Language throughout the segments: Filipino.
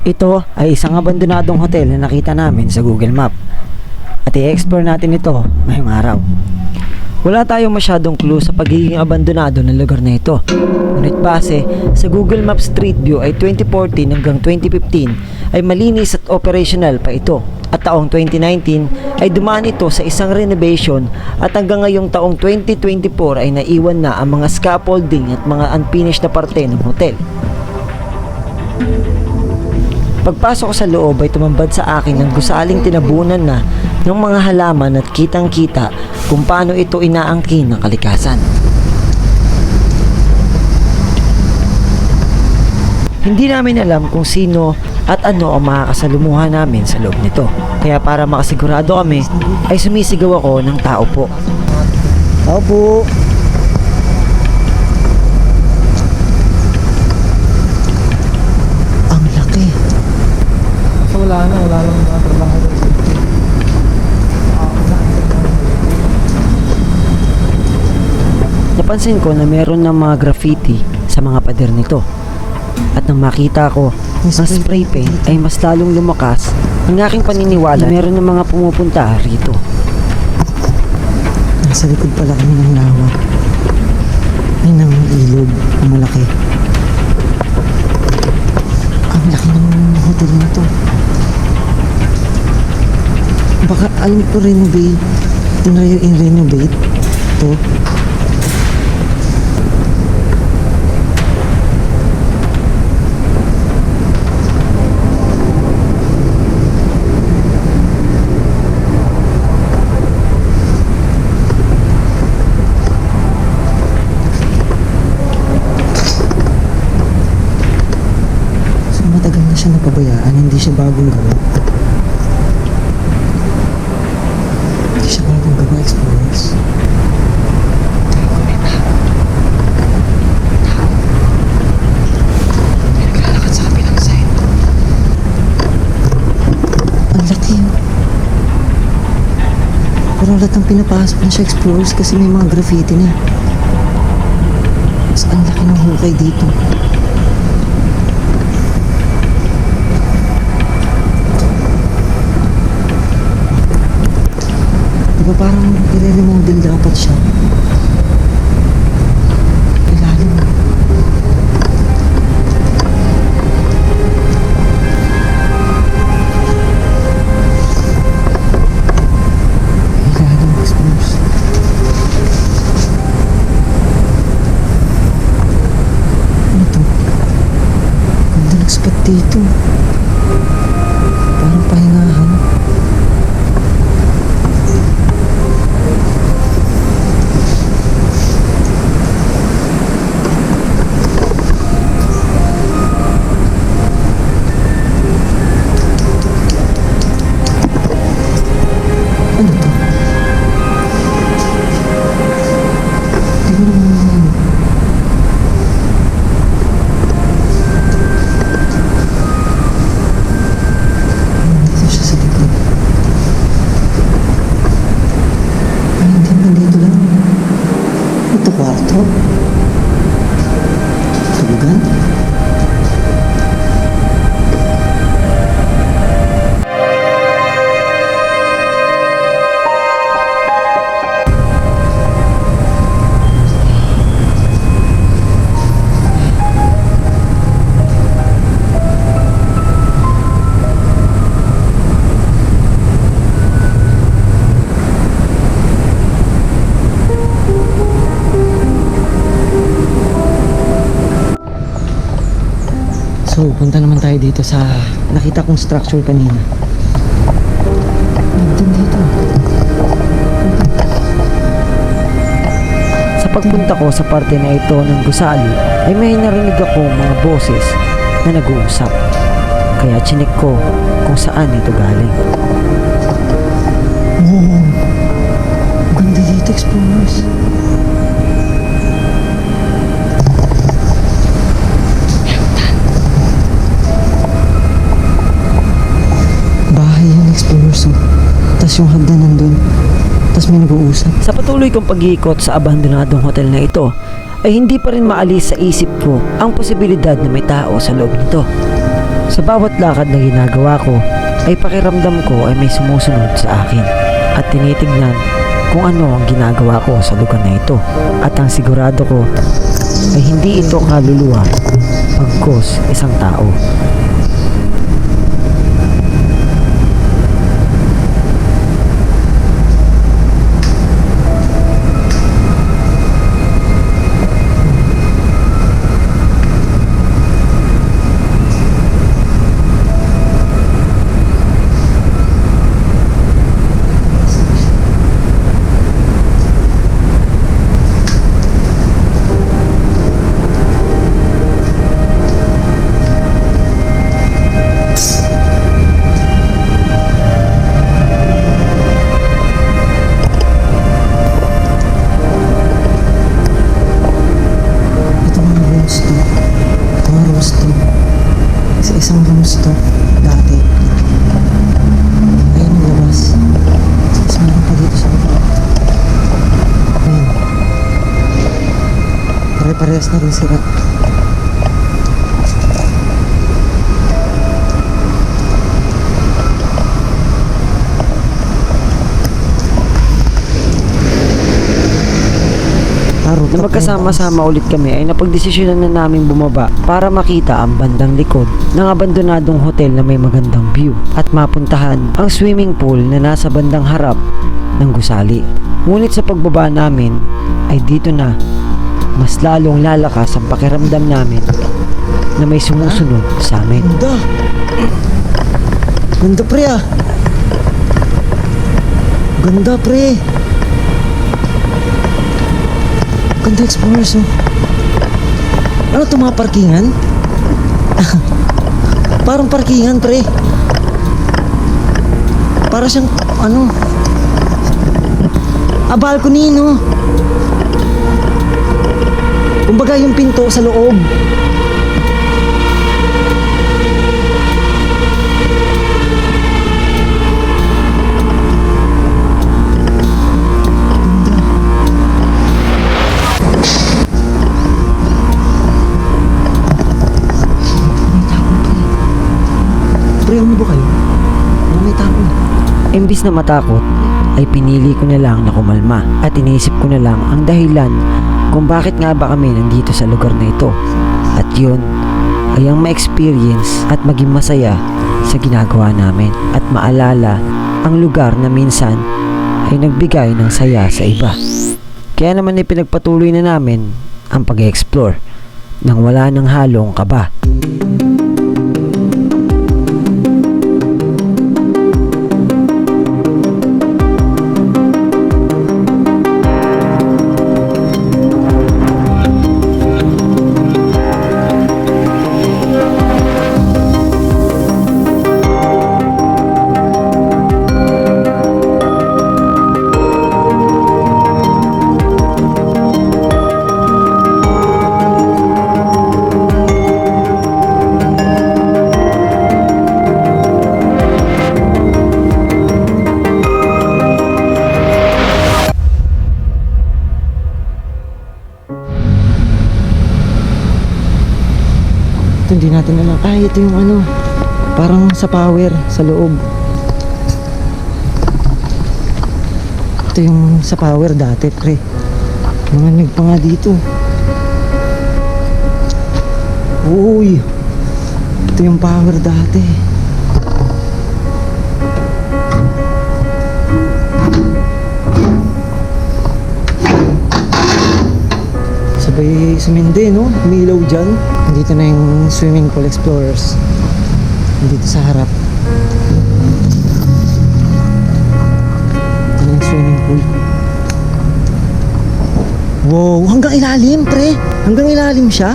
Ito ay isang abandonadong hotel na nakita namin sa Google Map at i-explore natin ito ngayong araw. Wala tayong masyadong clue sa pagiging abandonado ng lugar na ito. Ngunit base sa Google Maps Street View ay 2014 hanggang 2015 ay malinis at operational pa ito. At taong 2019 ay dumaan ito sa isang renovation at hanggang ngayong taong 2024 ay naiwan na ang mga scaffolding at mga unfinished na parte ng hotel. Pagpasok ko sa loob ay tumambad sa akin ng gusaling tinabunan na ng mga halaman at kitang-kita kung paano ito inaangkin ng kalikasan. Hindi namin alam kung sino at ano ang makakasalumuha namin sa loob nito. Kaya para makasigurado kami ay sumisigaw ako ng tao po. Tao po! Wala lang mga trabaho. Napansin ko na meron ng mga graffiti sa mga pader nito. At nang makita ko ang spray paint ay mas lalong lumakas ang aking paniniwala na meron ng mga pumupunta rito. Nasa likod pala kami ng lawa. May nang ilog na malaki. Ang laki ng hotel na to. Baka alam ko renovate. Renovate to. So matagal na siya napabayaan, hindi siya bagong gawa. Explorers. Naglalakad sa kabilang side. Ang laki yun. Parang lahat ng pinapasok na siya explorers kasi may mga graffiti na. Mas ang laki ng hukay dito. Diba parang i-remodel dapat siya? Ilalim. Ilalim expose. Ano to? Ganda ng spot dito. Parang pahingahan. Ano to? Di ko naman dito siya sa likod. Ay, hindi naman dito lang. Ito kwarto. Tulugan. So, punta naman tayo dito sa nakita kong structure kanina. Nandun dito. Sa pagpunta ko sa parte na ito ng gusali ay may narinig ako mga boses na nag-uusap. Kaya chinik ko kung saan ito galing. Oh, ganda dito, explorers. Sa patuloy kong pag-iikot sa abandonadong hotel na ito, ay hindi pa rin maalis sa isip ko ang posibilidad na may tao sa loob nito. Sa bawat lakad na ginagawa ko, ay pakiramdam ko ay may sumusunod sa akin at tinitignan kung ano ang ginagawa ko sa lugar na ito. At ang sigurado ko ay hindi ito kaluluwa, pagkos isang tao. Ito mga rooms to. Mga rooms to. Sa isang rooms to. Dati. Ayun yung labas. Tapos meron pa dito sa baba. Ayun. Pare-parehas na rin sila. Na magkasama-sama ulit kami ay napagdesisyonan na naming bumaba para makita ang bandang likod ng abandonadong hotel na may magandang view at mapuntahan ang swimming pool na nasa bandang harap ng gusali. Ngunit sa pagbaba namin ay dito na mas lalong lalakas ang pakiramdam namin na may sumusunod sa amin. Ganda! Ganda pre ah! Ganda pre! Ganda Explorers oh. Ano ito mga parkingan? Parang parkingan pre. Para siyang ano, balcony no. Kumbaga yung pinto sa loob. Pre, ano ba kayo? Ano may tapon? Imbis na matakot, ay pinili ko na lang na kumalma at iniisip ko na lang ang dahilan kung bakit nga ba kami nandito sa lugar na ito. At yun ay ang ma-experience at maging masaya sa ginagawa namin at maalala ang lugar na minsan ay nagbigay ng saya sa iba. Kaya naman ay pinagpatuloy na namin ang pag-explore nang wala ng halong kaba. Ito hindi natin alam. Ay, ito yung ano, parang sa power sa loob. Ito yung sa power dati pre. Mga nagpa nga dito. Uy, ito yung power dati. Sabay sumindi no, umilaw dyan. Dito na yung swimming pool Explorers. Dito sa harap. Ito na yung swimming pool. Wow, hanggang ilalim pre. Hanggang ilalim siya.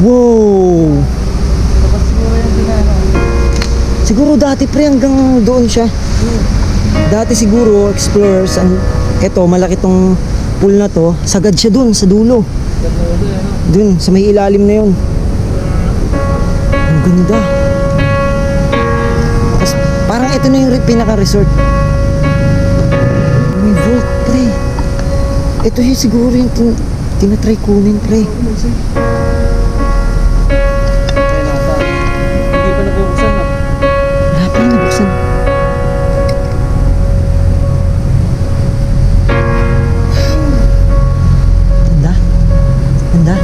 Wow. Siguro dati pre hanggang doon siya. Dati siguro Explorers, eto malaki tong pool na to, sagad siya dun sa dulo. Dun sa may ilalim na yun. Ang ganda. Tapos parang ito na yung pinaka resort. Ito yung siguro yung tinatry kunin, pre. Hindi pa nabubuksan na. Wala pa yung nabuksan. Tanda? Tanda?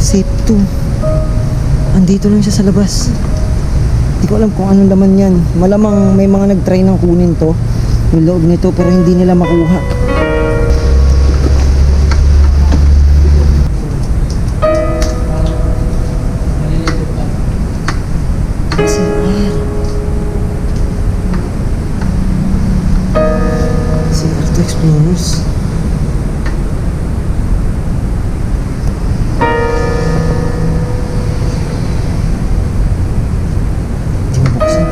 Safe to. Andito lang siya sa labas. Hindi ko alam kung anong laman yan. Malamang may mga nag-try ng kunin to yung loob nito pero hindi nila makuha. CR. CR to Explorers. Di mabuksan.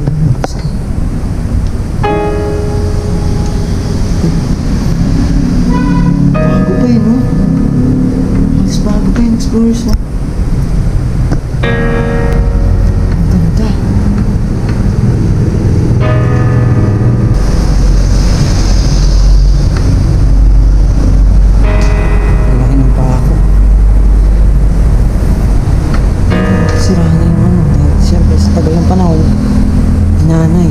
Di mabuksan. Bago pa yun, no? Mas bago pa yung Explorers, no? Ang ganda. Ang laki ng pako. Sira na yung ano. Dahil siyempre sa tagal ng panahon, nanay.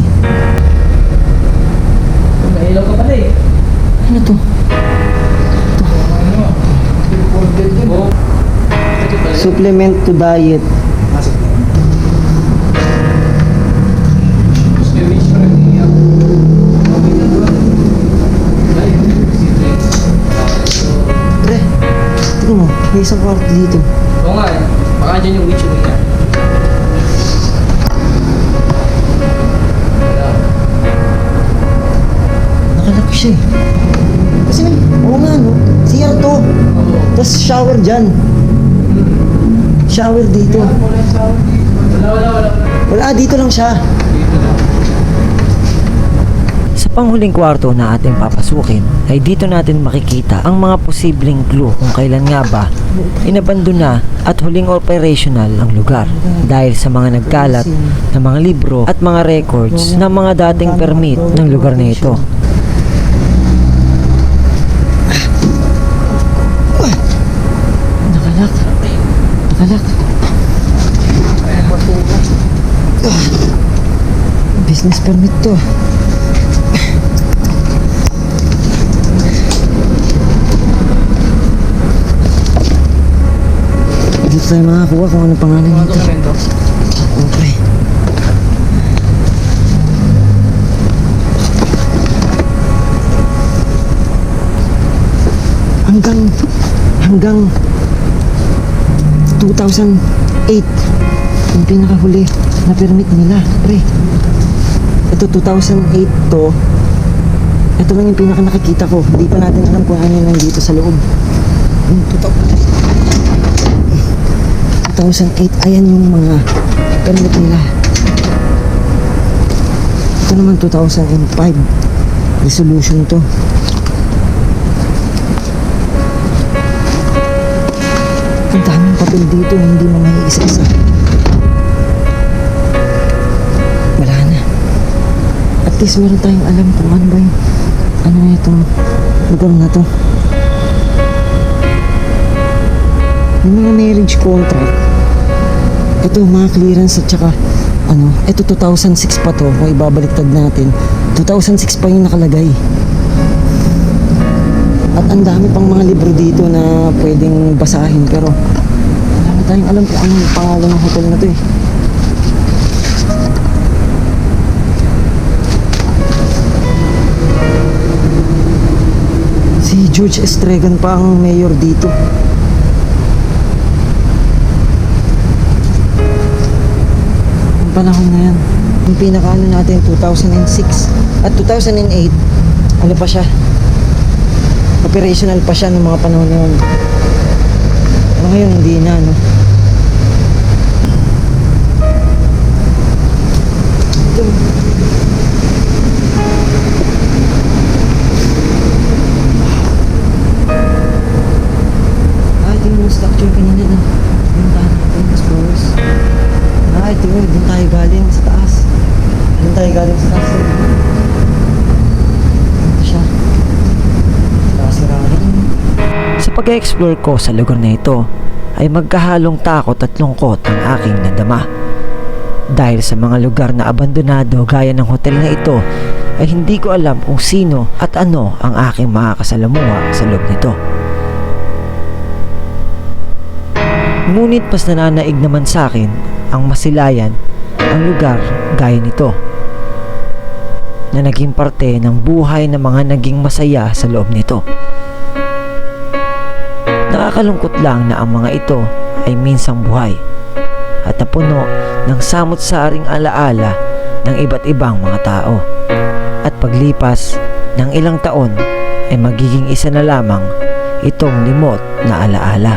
Nailaw ka pala eh. Ano to? Ano? Recorded yun. Oo. Ito pala. Supplement to diet. Masok na yun. Gusto yung wish pa rin niya. Okay na doon. Ay, sige. Pre, tignan mo, may isang kwarto dito. Oo nga eh. Baka dyan yung wish niya. Wala. Nakalaki siya eh. Kasi may, oo nga no, CR to. Oo. Tapos shower dyan. Shower dito. Wala yung sound dito. Wala. Wala, dito lang siya. Dito lang. Sa panghuling kwarto na ating papasukin ay dito natin makikita ang mga posibleng clue kung kailan nga ba inabandona at huling operational ang lugar dahil sa mga nagkalat na mga libro at mga records ng mga dating permit ng lugar na ito. Nakalak. Nakalak. Business permit to. Dito tayo makakuha kung ano pangalan Mga nito. dokumento. Okay. Hanggang 2008 yung pinakahuli na permit nila, pre. Ito 2008 to. Ito lang yung pinaka nakikita ko. Hindi pa natin alam kung ano yung nandito sa loob. Yung 2008, ayan yung mga permit nila. Ito naman 2005. Resolution to. Ang daming papel dito, hindi mo may isa-isa. Wala na. At least meron tayong alam kung ano ba yung ano na itong lugar na to. May mga marriage contract. Ito mga clearance at saka ano, ito 2006 pa to kung ibabaliktad natin. 2006 pa yung nakalagay. At ang dami pang mga libro dito na pwedeng basahin pero wala na tayong alam kung anong pangalan ng hotel na to eh. Si George Estregan pa ang mayor dito. Ang panahon na yan. Yung pinakaano natin 2006 at 2008 ano pa siya? Operational pa siya ng mga panahon na yun. Pero ngayon hindi na, no? Ito. Ito yung structure kanina na. Yung tayo natin, explorers. Ito yun, doon tayo galing sa taas. Doon tayo galing sa castle. Ito siya. Nakasira rin. Sa pag-explore ko sa lugar na ito, ay magkahalong takot at lungkot ang aking nadama. Dahil sa mga lugar na abandonado gaya ng hotel na ito, ay hindi ko alam kung sino at ano ang aking makakasalamuha sa loob nito. Ngunit mas nananaig naman sa akin ang masilayan ang lugar gaya nito na naging parte ng buhay ng mga naging masaya sa loob nito. Nakakalungkot lang na ang mga ito ay minsang buhay at napuno ng samot-saring alaala ng iba't ibang mga tao. At paglipas ng ilang taon ay magiging isa na lamang itong limot na alaala.